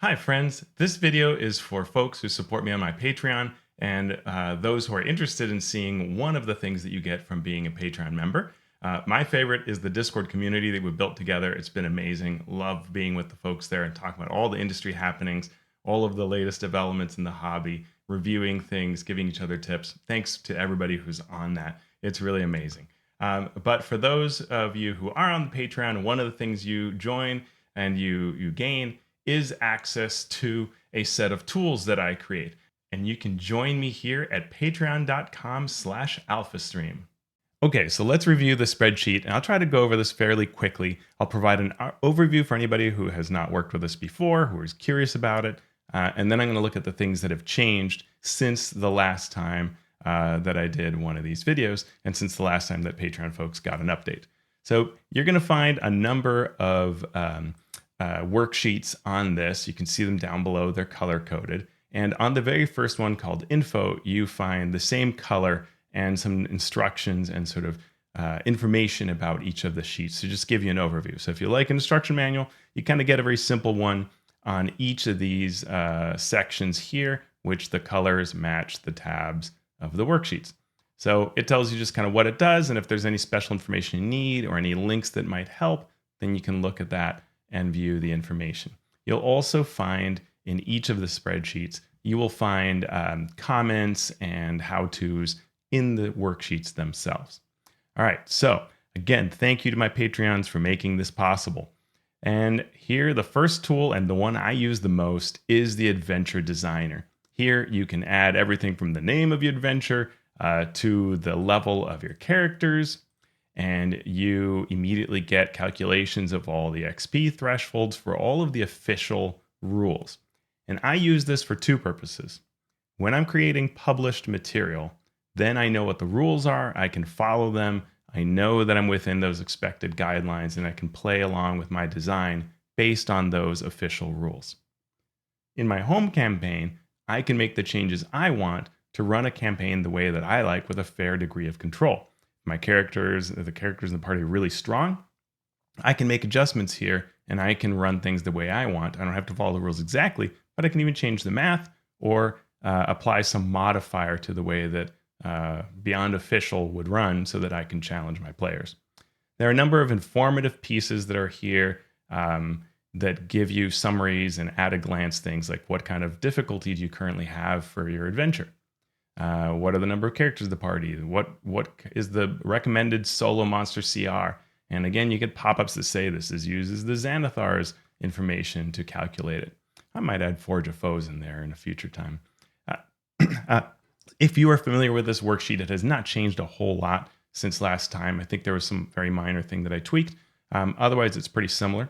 Hi friends, this video is for folks who support me on my Patreon and those who are interested in seeing one of the things that you get from being a Patreon member. My favorite is the Discord community that we've built together. It's been amazing. Love being with the folks there and talking about all the industry happenings, all of the latest developments in the hobby, reviewing things, giving each other tips. Thanks to everybody who's on that. It's really amazing. But for those of you who are on the Patreon, one of the things you join and you gain is access to a set of tools that I create. And you can join me here at patreon.com/alphastream. Okay, so let's review the spreadsheet, and I'll try to go over this fairly quickly. I'll provide an overview for anybody who has not worked with us before, who is curious about it, and then I'm going to look at the things that have changed since the last time that I did one of these videos, and since the last time that Patreon folks got an update. So you're going to find a number of worksheets on this. You can see them down below. They're color coded. And on the very first one called info, you find the same color and some instructions and sort of information about each of the sheets to just give you an overview. So if you like an instruction manual, you kind of get a very simple one on each of these sections here, which the colors match the tabs of the worksheets. So it tells you just kind of what it does, and if there's any special information you need or any links that might help, then you can look at that and view the information. You'll also find in each of the spreadsheets, you will find comments and how-tos in the worksheets themselves. All right, so again, thank you to my Patreons for making this possible. And here, the first tool and the one I use the most is the Adventure Designer. Here, you can add everything from the name of your adventure to the level of your characters, and you immediately get calculations of all the XP thresholds for all of the official rules. And I use this for two purposes. When I'm creating published material, then I know what the rules are, I can follow them, I know that I'm within those expected guidelines, and I can play along with my design based on those official rules. In my home campaign, I can make the changes I want to run a campaign the way that I like with a fair degree of control. The characters in the party are really strong, I can make adjustments here and I can run things the way I want. I don't have to follow the rules exactly, but I can even change the math or apply some modifier to the way that Beyond Official would run so that I can challenge my players. There are a number of informative pieces that are here that give you summaries and at a glance things like what kind of difficulty do you currently have for your adventure? What are the number of characters of the party? What is the recommended solo monster CR? And again, you get pop-ups that say this uses the Xanathar's information to calculate it. I might add Forge of Foes in there in a future time. If you are familiar with this worksheet, it has not changed a whole lot since last time. I think there was some very minor thing that I tweaked. Otherwise, it's pretty similar.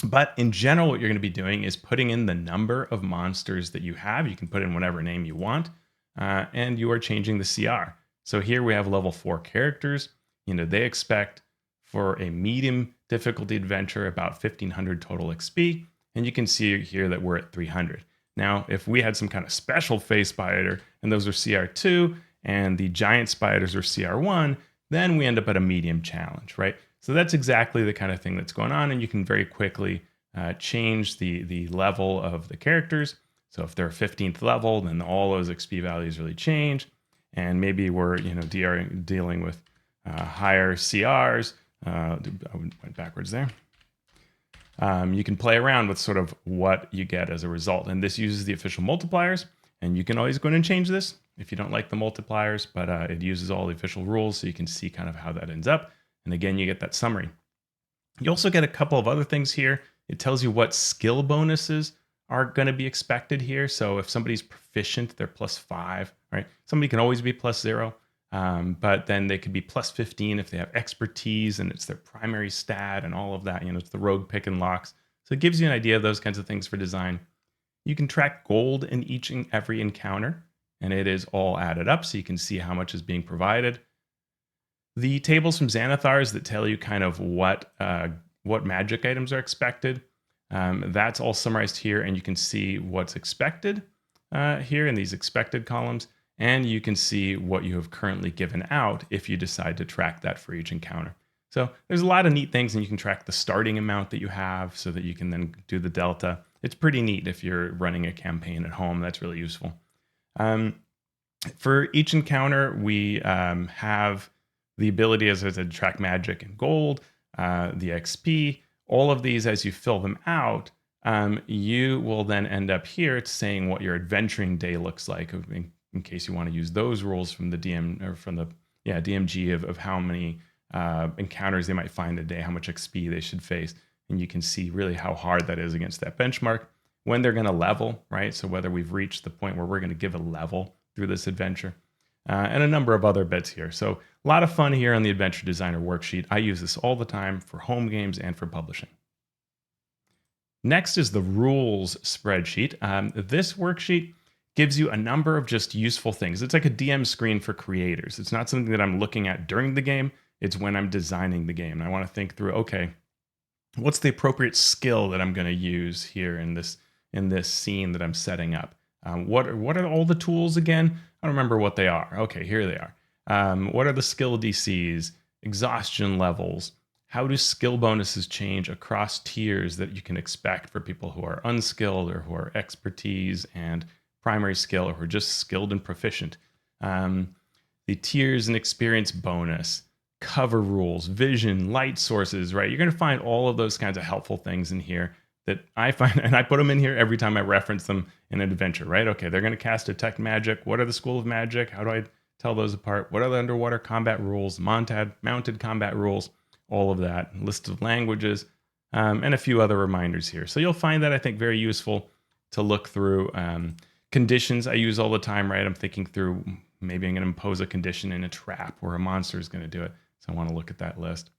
But in general, what you're going to be doing is putting in the number of monsters that you have. You can put in whatever name you want. And you are changing the CR. So here we have level 4 characters. They expect for a medium difficulty adventure about 1500 total XP. And you can see here that we're at 300. Now, if we had some kind of special face spider and those are CR2 and the giant spiders are CR1, then we end up at a medium challenge, right? So that's exactly the kind of thing that's going on. And you can very quickly change the level of the characters. So if they're 15th level, then all those XP values really change. And maybe we're dealing with higher CRs. I went backwards there. You can play around with sort of what you get as a result. And this uses the official multipliers. And you can always go in and change this if you don't like the multipliers. But it uses all the official rules, so you can see kind of how that ends up. And again, you get that summary. You also get a couple of other things here. It tells you what skill bonuses are going to be expected here. So if somebody's proficient, they're +5, right? Somebody can always be +0, but then they could be +15 if they have expertise and it's their primary stat and all of that. It's the rogue pick and locks. So it gives you an idea of those kinds of things for design. You can track gold in each and every encounter, and it is all added up so you can see how much is being provided. The tables from Xanathar's that tell you kind of what magic items are expected. That's all summarized here, and you can see what's expected here in these expected columns, and you can see what you have currently given out if you decide to track that for each encounter. So there's a lot of neat things, and you can track the starting amount that you have so that you can then do the delta. it's pretty neat if you're running a campaign at home. That's really useful. Um, for each encounter, we have the ability, as I said, to track magic and gold, the XP. All of these, as you fill them out, you will then end up here. It's saying what your adventuring day looks like, in case you want to use those rules from the DM or from the DMG of how many encounters they might find a day, how much XP they should face, and you can see really how hard that is against that benchmark. When they're going to level, right? So whether we've reached the point where we're going to give a level through this adventure, and a number of other bits here. So a lot of fun here on the Adventure Designer worksheet. I use this all the time for home games and for publishing. Next is the rules spreadsheet. This worksheet gives you a number of just useful things. It's like a DM screen for creators. It's not something that I'm looking at during the game. It's when I'm designing the game. And I want to think through, okay, what's the appropriate skill that I'm going to use here in this scene that I'm setting up? What are all the tools again? I don't remember what they are. Okay, here they are. What are the skill DCs, exhaustion levels? How do skill bonuses change across tiers that you can expect for people who are unskilled or who are expertise and primary skill, or who are just skilled and proficient? The tiers and experience bonus, cover rules, vision, light sources, right? You're going to find all of those kinds of helpful things in here that I find, and I put them in here every time I reference them in an adventure, right? Okay, they're going to cast Detect Magic. What are the School of Magic? How do I tell those apart? What are the underwater combat rules, mounted combat rules, all of that, list of languages, and a few other reminders here. So you'll find that, I think, very useful to look through. Conditions I use all the time, right? I'm thinking through, maybe I'm going to impose a condition in a trap where a monster is going to do it. So I want to look at that list.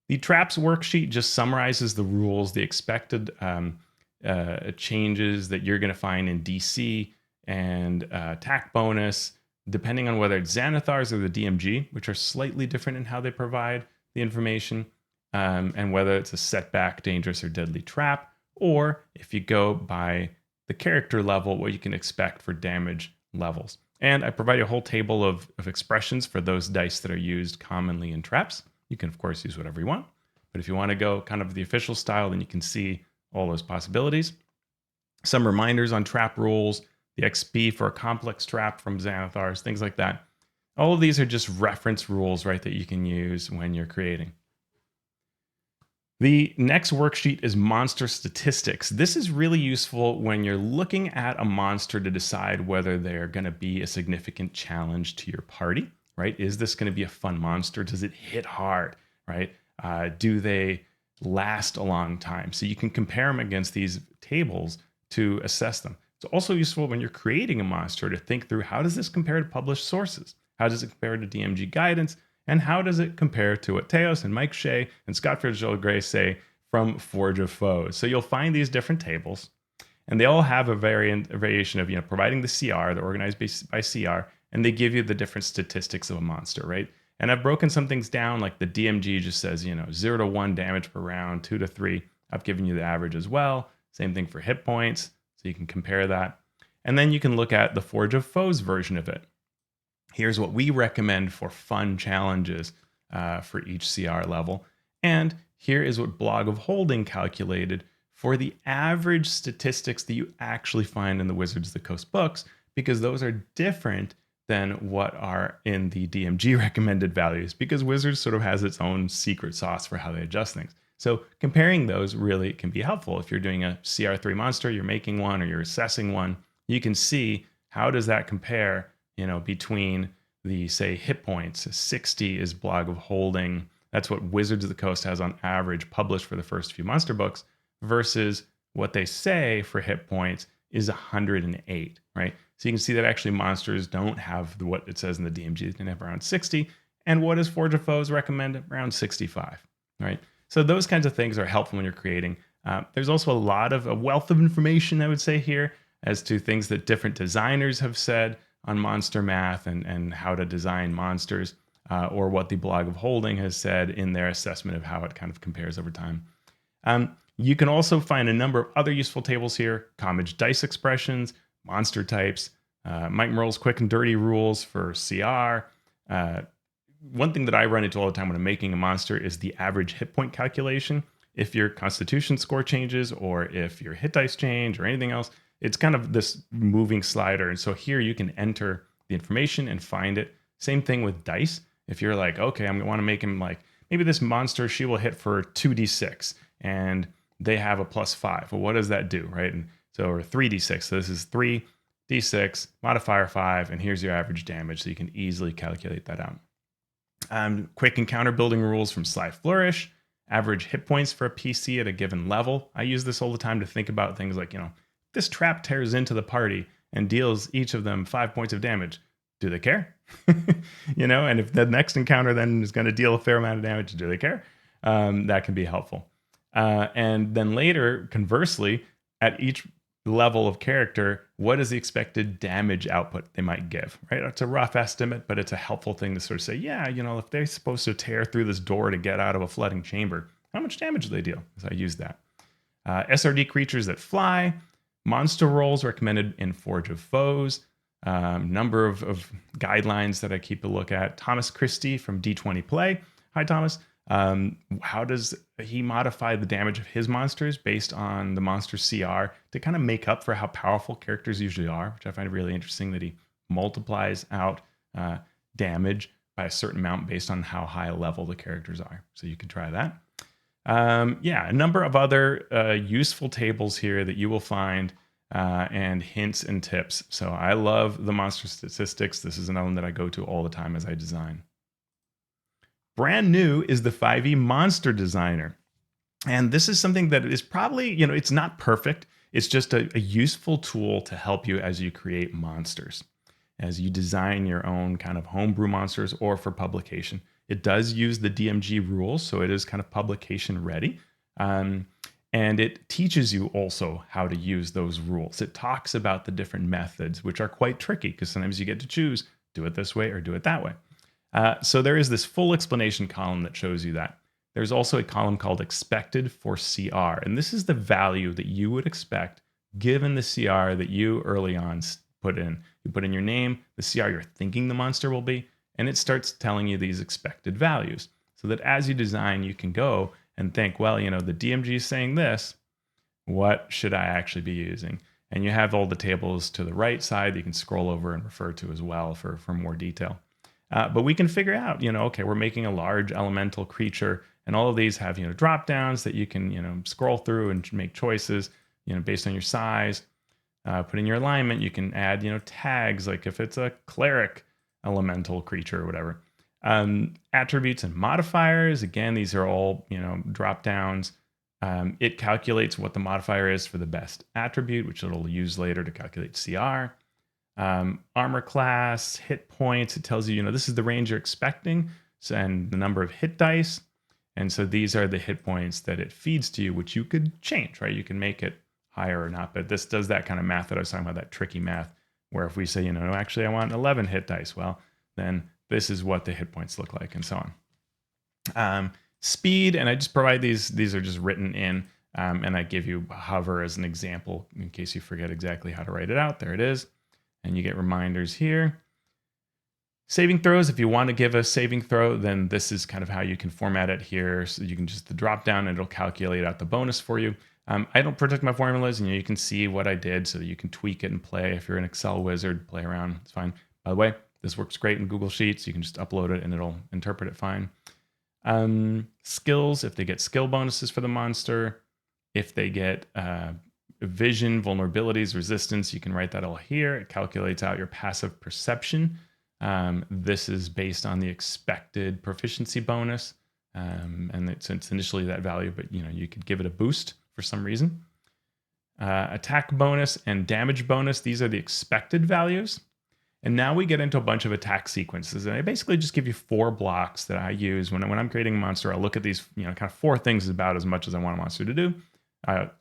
The traps worksheet just summarizes the rules, the expected changes that you're going to find in DC and attack bonus, depending on whether it's Xanathars or the DMG, which are slightly different in how they provide the information, and whether it's a setback, dangerous, or deadly trap, or if you go by the character level, what you can expect for damage levels. And I provide a whole table of expressions for those dice that are used commonly in traps. You can, of course, use whatever you want. But if you want to go kind of the official style, then you can see all those possibilities. Some reminders on trap rules, the XP for a complex trap from Xanathars, things like that. All of these are just reference rules, right, that you can use when you're creating. The next worksheet is monster statistics. This is really useful when you're looking at a monster to decide whether they're going to be a significant challenge to your party, right? Is this going to be a fun monster? Does it hit hard, right? Do they last a long time? So you can compare them against these tables to assess them. It's also useful when you're creating a monster to think through, how does this compare to published sources? How does it compare to DMG guidance? And how does it compare to what Teos and Mike Shea and Scott Fitzgerald Gray say from Forge of Foes? So you'll find these different tables, and they all have a variation of, providing the CR, they're organized by CR, and they give you the different statistics of a monster, right? And I've broken some things down, like the DMG just says, 0 to 1 damage per round, 2 to 3. I've given you the average as well. Same thing for hit points, so you can compare that. And then you can look at the Forge of Foes version of it. Here's what we recommend for fun challenges for each CR level. And here is what Blog of Holding calculated for the average statistics that you actually find in the Wizards of the Coast books, because those are different than what are in the DMG recommended values, because Wizards sort of has its own secret sauce for how they adjust things. So comparing those really can be helpful. If you're doing a CR3 monster, you're making one, or you're assessing one, you can see how does that compare between the, say, hit points. 60 is Blog of Holding. That's what Wizards of the Coast has on average published for the first few monster books, versus what they say for hit points is 108, right? So you can see that actually monsters don't have what it says in the DMG. They have around 60. And what does Forge of Foes recommend? Around 65, right? So those kinds of things are helpful when you're creating. There's also a wealth of information, I would say, here as to things that different designers have said on monster math and how to design monsters, or what the Blog of Holding has said in their assessment of how it kind of compares over time. You can also find a number of other useful tables here: Commage dice expressions, monster types, Mike Merle's quick and dirty rules for CR. One thing that I run into all the time when I'm making a monster is the average hit point calculation if your constitution score changes or if your hit dice change or anything else. It's kind of this moving slider. And so here you can enter the information and find it. Same thing with dice. If you're like, okay, I want to make him like, maybe this monster, she will hit for 2d6 and they have a +5. Well, what does that do, right? And so, or 3d6. So this is 3d6, modifier 5, and here's your average damage. So you can easily calculate that out. Quick encounter building rules from Sly Flourish. Average hit points for a PC at a given level. I use this all the time to think about things like, this trap tears into the party and deals each of them 5 points of damage. Do they care? And if the next encounter then is going to deal a fair amount of damage, do they care? That can be helpful. And then later, conversely, at each level of character, what is the expected damage output they might give, right? It's a rough estimate, but it's a helpful thing to sort of say, if they're supposed to tear through this door to get out of a flooding chamber, how much damage do they deal? So I use that. SRD creatures that fly, monster rolls recommended in Forge of Foes, number of guidelines that I keep a look at. Thomas Christie from D20 Play. Hi, Thomas. How does he modify the damage of his monsters based on the monster CR to kind of make up for how powerful characters usually are, which I find really interesting that he multiplies out damage by a certain amount based on how high a level the characters are. So you can try that. A number of other useful tables here that you will find and hints and tips. So I love the monster statistics. This is another one that I go to all the time as I design. Brand new is the 5e Monster Designer. And this is something that is probably, it's not perfect. It's just a useful tool to help you as you create monsters, as you design your own kind of homebrew monsters or for publication. It does use the DMG rules, so it is kind of publication ready. And it teaches you also how to use those rules. It talks about the different methods, which are quite tricky because sometimes you get to choose, do it this way or do it that way. So there is this full explanation column that shows you that. There's also a column called expected for CR. And this is the value that you would expect given the CR that you early on put in. You put in your name, the CR you're thinking the monster will be, and it starts telling you these expected values. So that as you design, you can go and think, well, the DMG is saying this. What should I actually be using? And you have all the tables to the right side that you can scroll over and refer to as well for more detail. But we can figure out, okay, we're making a large elemental creature, and all of these have, drop downs that you can, scroll through and make choices, based on your size. Put in your alignment. You can add, tags, like if it's a cleric elemental creature or whatever. Attributes and modifiers. Again, these are all, drop downs. It calculates what the modifier is for the best attribute, which it'll use later to calculate CR. Armor class, hit points. It tells you, this is the range you're expecting, and the number of hit dice. And so these are the hit points that it feeds to you, which you could change, right? You can make it higher or not, but this does that kind of math that I was talking about, that tricky math, where if we say, actually I want 11 hit dice, well, then this is what the hit points look like, and so on. Speed, and I just provide these are just written in, and I give you hover as an example in case you forget exactly how to write it out. There it is. And you get reminders here. Saving throws, if you want to give a saving throw, then this is kind of how you can format it here. So you can just the drop down and it'll calculate out the bonus for you. I don't protect my formulas, and you can see what I did so that you can tweak it and play. If you're an Excel wizard, play around, it's fine. By the way, this works great in Google Sheets. You can just upload it and it'll interpret it fine. Skills, if they get skill bonuses for the monster, if they get vision, vulnerabilities, resistance, you can write that all here. It calculates out your passive perception. This is based on the expected proficiency bonus. And it's initially that value, but you could give it a boost for some reason. Attack bonus and damage bonus, these are the expected values. And now we get into a bunch of attack sequences. And I basically just give you 4 blocks that I use when I'm creating a monster. I'll look at these, kind of 4 things is about as much as I want a monster to do.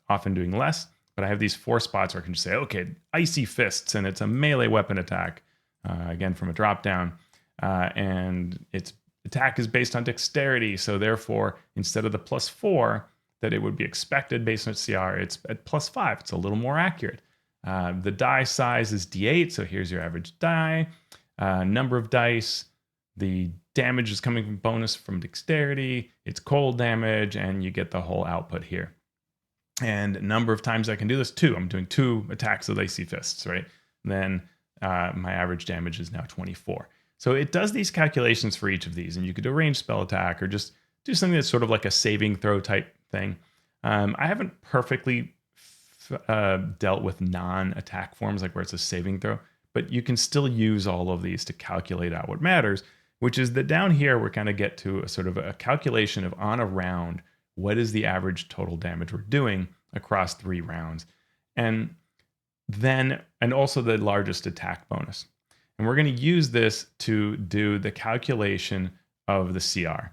Often doing less. But I have these 4 spots where I can just say, okay, icy fists, and it's a melee weapon attack, again, from a drop down. And its attack is based on dexterity. So therefore, instead of the +4 that it would be expected based on CR, it's at +5. It's a little more accurate. The die size is D8. So here's your average die. Number of dice. The damage is coming from bonus from dexterity, it's cold damage, and you get the whole output here. And number of times I can do this, 2. I'm doing 2 attacks with icy fists, right? And then my average damage is now 24. So it does these calculations for each of these, and you could do a ranged spell attack or just do something that's sort of like a saving throw type thing. I haven't perfectly dealt with non-attack forms, like where it's a saving throw, but you can still use all of these to calculate out what matters, which is that down here we're going to get to a sort of a calculation of on a round, what is the average total damage we're doing across 3 rounds. And also the largest attack bonus. And we're going to use this to do the calculation of the CR.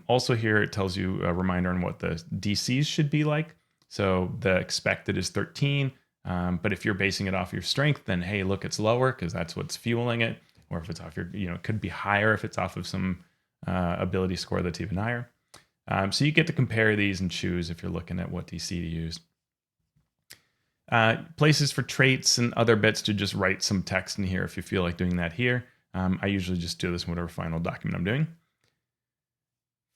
Also here, it tells you a reminder on what the DCs should be like. So the expected is 13. But if you're basing it off your strength, then hey, look, it's lower because that's what's fueling it. Or if it's off your, it could be higher if it's off of some ability score that's even higher. So you get to compare these and choose if you're looking at what DC to use. Places for traits and other bits to just write some text in here if you feel like doing that here. I usually just do this in whatever final document I'm doing.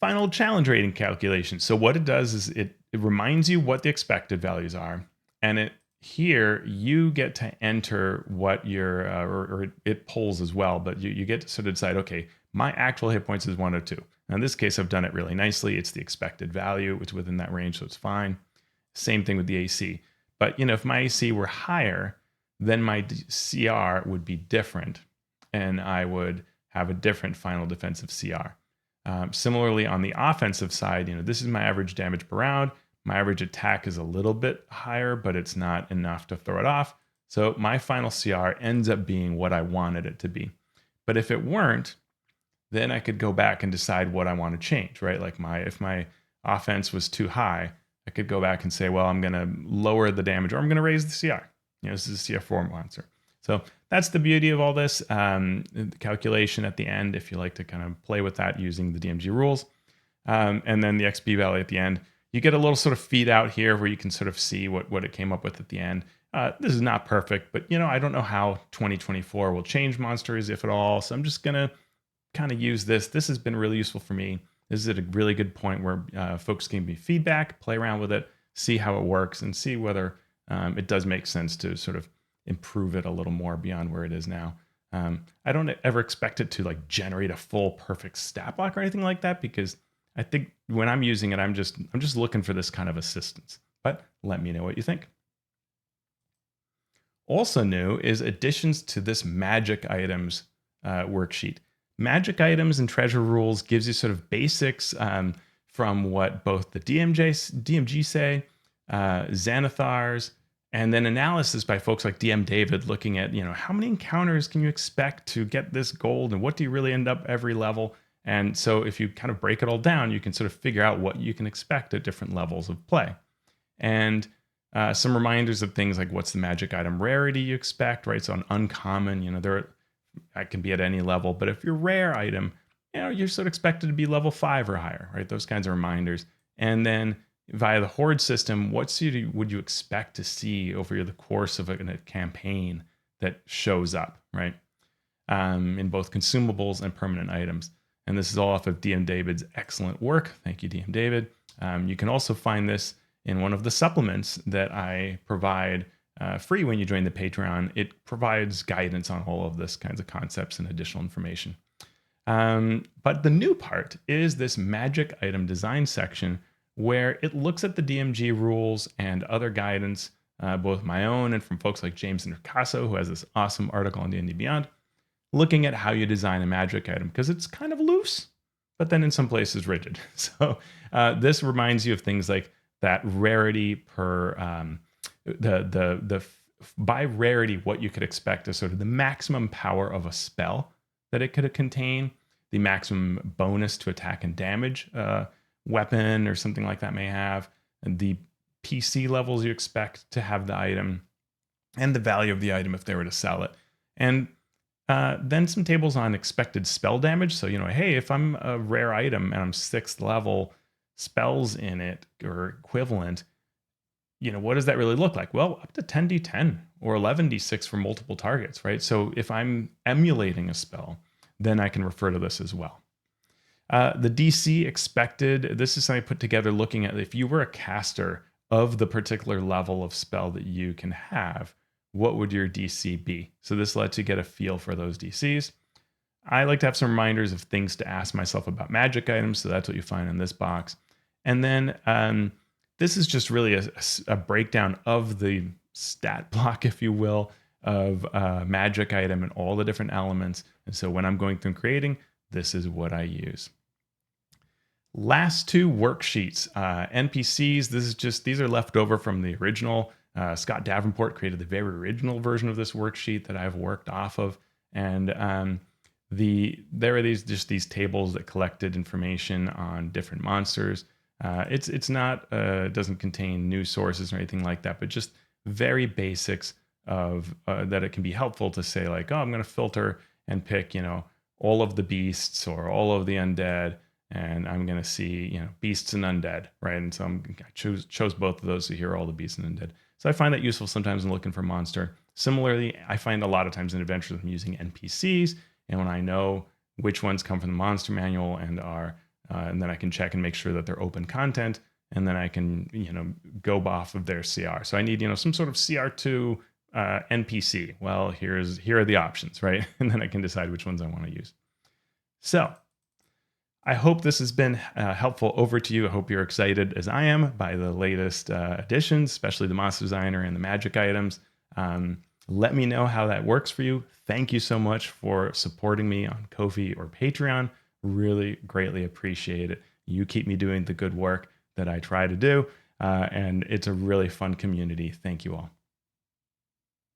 Final challenge rating calculation. So what it does is it reminds you what the expected values are. And here you get to enter what your, or it pulls as well, but you get to sort of decide, okay, my actual hit points is 102. Now in this case, I've done it really nicely. It's the expected value. It's within that range, so it's fine. Same thing with the AC. But if my AC were higher, then my CR would be different, and I would have a different final defensive CR. Similarly, on the offensive side, this is my average damage per round. My average attack is a little bit higher, but it's not enough to throw it off. So my final CR ends up being what I wanted it to be. But if it weren't, then I could go back and decide what I want to change, right? Like if my offense was too high, I could go back and say, well, I'm going to lower the damage or I'm going to raise the CR. This is a CR4 monster. So that's the beauty of all this. The calculation at the end, if you like to kind of play with that using the DMG rules. And then the XP value at the end. You get a little sort of feed out here where you can sort of see what it came up with at the end. This is not perfect, but I don't know how 2024 will change monsters, if at all. So I'm just going to kind of use this. This has been really useful for me. This is at a really good point where folks can give me feedback, play around with it, see how it works, and see whether it does make sense to sort of improve it a little more beyond where it is now. I don't ever expect it to like generate a full perfect stat block or anything like that, because I think when I'm using it, I'm just looking for this kind of assistance. But let me know what you think. Also new is additions to this magic items worksheet. Magic items and treasure rules gives you sort of basics from what both the DMG say, Xanathars, and then analysis by folks like DM David looking at, how many encounters can you expect to get this gold and what do you really end up every level? And so if you kind of break it all down, you can sort of figure out what you can expect at different levels of play. And some reminders of things like what's the magic item rarity you expect, right? So an uncommon, that can be at any level, but if your rare item, you're sort of expected to be level 5 or higher, right? Those kinds of reminders. And then via the horde system, what would you expect to see over the course of a campaign that shows up, right? In both consumables and permanent items. And this is all off of DM David's excellent work. Thank you, DM David. You can also find this in one of the supplements that I provide free when you join the Patreon. It provides guidance on all of this kinds of concepts and additional information. But the new part is this magic item design section where it looks at the DMG rules and other guidance, both my own and from folks like James Intercasso, who has this awesome article on D&D Beyond, looking at how you design a magic item, because it's kind of loose, but then in some places rigid. So this reminds you of things like that rarity per by rarity, what you could expect is sort of the maximum power of a spell that it could contain, the maximum bonus to attack and damage weapon or something like that may have, and the PC levels you expect to have the item, and the value of the item if they were to sell it. And then some tables on expected spell damage. So, hey, if I'm a rare item and I'm 6th level, spells in it or equivalent, what does that really look like? Well, up to 10d10 or 11d6 for multiple targets, right? So if I'm emulating a spell, then I can refer to this as well. The DC expected, this is something I put together looking at if you were a caster of the particular level of spell that you can have, what would your DC be? So this lets you get a feel for those DCs. I like to have some reminders of things to ask myself about magic items. So that's what you find in this box. And then this is just really a breakdown of the stat block, if you will, of magic item and all the different elements. And so when I'm going through and creating, this is what I use. Last two worksheets, NPCs. These are left over from the original. Scott Davenport created the very original version of this worksheet that I've worked off of. And there are these tables that collected information on different monsters. It's not doesn't contain news sources or anything like that, but just very basics of that it can be helpful to say like, oh, I'm going to filter and pick, all of the beasts or all of the undead, and I'm going to see, beasts and undead, right? And so I chose both of those, so here are all the beasts and undead. So I find that useful sometimes in looking for monster. Similarly, I find a lot of times in adventures I'm using NPCs, and when I know which ones come from the monster manual and then I can check and make sure that they're open content, and then I can, go off of their CR. So I need, some sort of CR2 NPC. Well, here are the options, right? And then I can decide which ones I want to use. So I hope this has been helpful over to you. I hope you're excited as I am by the latest additions, especially the Monster Designer and the magic items. Let me know how that works for you. Thank you so much for supporting me on Ko-fi or Patreon. Really greatly appreciate it. You keep me doing the good work that I try to do, and it's a really fun community. Thank you all.